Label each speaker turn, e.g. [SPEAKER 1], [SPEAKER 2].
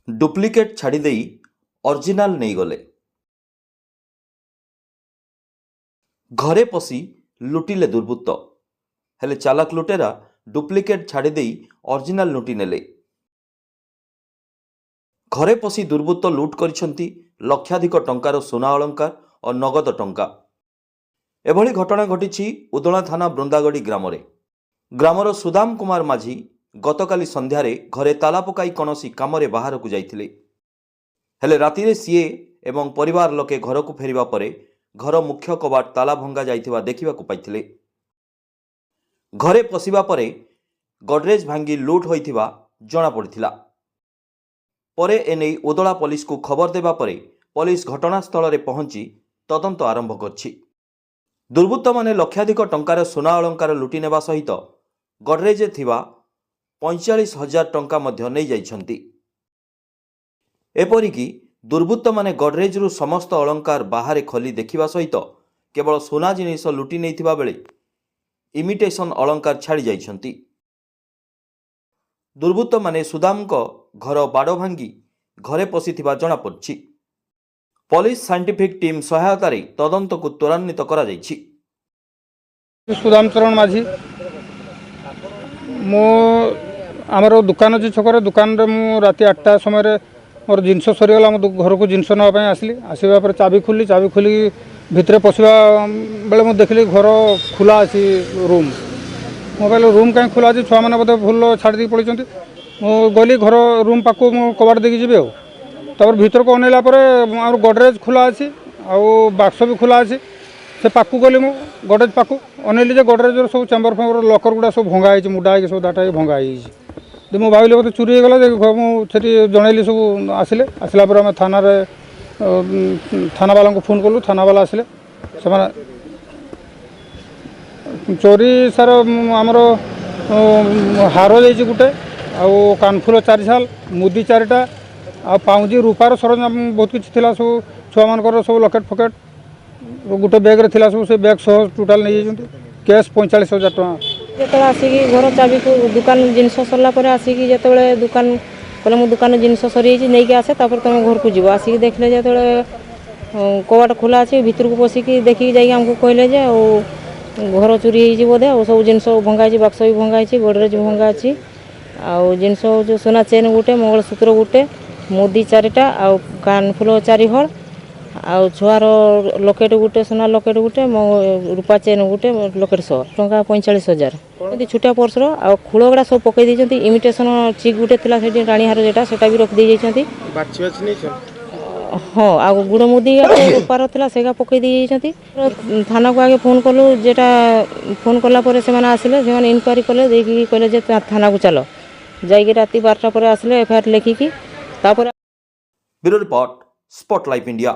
[SPEAKER 1] Duplicate छाड़ी देई original नहीं गले। घरे पशी लुटिले दुर्बृत्त हेले चालाक लुटेरा डुप्लिकेट छाड़ी देई ओरिजिनल लुटि नेले। घरे पशी दुर्बृत्त लुट करिसेंती लक्षाधिक टंकार सोना अलंकार और नगद टंका। एभली घटना घटी उदला थाना बृंदागड़ी ग्राम रे। ग्रामर सुदाम कुमार माझी गतकाली संध्यारे घरे ताला पकाई कौनसी कामरे बाहर को जाइथिले। हेले रातिरे सीए एवं परिवार लोके घर को फेरिबा परे घर मुख्य कबाट ताला भंगा जाइथिबा देखिबाकू पाइथिले। घरे पशिबा परे गडरेज भांगी लुट होइथिबा जणा पड़िथिला। परे एने उदला पुलिस को खबर देबा परे पुलिस घटनास्थल रे पहुंची तदंत आरंभ करछि। दुर्बृत्त माने लक्षाधिक टंकार सोना अलंकार लुटि नेबा सहित गडरेज थिबा 45,000 टंका मध्य नहीं जाइछंती। एपरिकी दुर्बृत्त माने गडरेज रु समस्त अलंकार बाहर खोली देखिबा सहित केवल सोना जिनिस लुटि नेइथिबा बेले इमिटेशन अलंकार छाड़ी जाइछंती। दुर्बृत्त माने सुदाम को घर बाड़ भांगी घरे पशिथिबा जणा पड़छि। पुलिस साइंटिफिक टीम सहायता रे तदंत को त्वरान्वित करा जाइछि।
[SPEAKER 2] सुदाम चरण माझी मो आमर दुकान अच्छी छक दुकान मु राति 8टा समय मोर जिनस सरीगला मो घर को जिनस नापी आसली। आसवा चाबी खोली भितर पशिया बेले मुझे देखली घर खुला अच्छी रूम। मो कहले रूम कहीं खुला अच्छी छुआ मैंने बोधे भूल छाड़ी पड़े। मु गली घर रूम पाक कबाट देखी जी तापर भीतर को अनेला गडरेज खुला अच्छी बाक्स भी खुला अच्छी। से पाकू गली मु गडरेज पाकू अनेली गडरेज सब चेम्बर फेम्बर लकर गुड़ा सब भंगा हो मुडा हो सब डाटा भंगा हो। मुझे भाविली बोलते चोरी होगा मुझे जनइली सब आसिले। आसला आम थाना वाला को फोन कलु। थाना वाला आसिले से चोरी सार आमर हार जाइए गोटे कानफुल 4 साल मुदी 4टा आ पाउजी रूपार सरंजाम बहुत किसी थिला सब छुआ मानकर सब लकेट फकेट गोटे बैग रे थिला सब से बैग सह टोटाल नहीं जाइछन्ती। कैश 45,000 टका
[SPEAKER 3] जो आसिकी घर चाबी को दुकान जिनस सरला आसिकी जो दुकान कहले मो दुकान जिनस सरी नहीं आसे तापर तुम घर को जीव आसिक देखले जो कबाट खोला अच्छे भितर को पशिकी देखिकी जाइए आमको कहले जे घर चोरी हो बोधे और सब जिनस भंगा बाक्स भी भंगा गडरेज भंगा अच्छी आउ जिनस जो सोना चेन गोटे मंगलसूत्र गोटे मुदी 4टा आ कानफुल 4 हल आउ छुआर लकेट गोटे सोना लकेट गोटे रूपा चेन गोटे लकेट 100 टंका 45,000 छोटा पर्सर आ खोलगुड़ा सब पकई देइछन्ती। इमिटेशन चिक गोटे थिला सेठी रानीहार जेटा सेटा भी रख दे जाइछन्ती। हाँ आ गुड़ मुदी रूपार थिला सेगा पकई दे जाइछन्ती। थाना को आगे फोन कलु जेटा फोन कला परे से माने आसिले से माने इनक्वारी कले देखि कहले जे थाना को चलो जाइके राति 12टा पर आसिले एफआईआर लिखिकी तापर।
[SPEAKER 1] Bureau report spotlight India.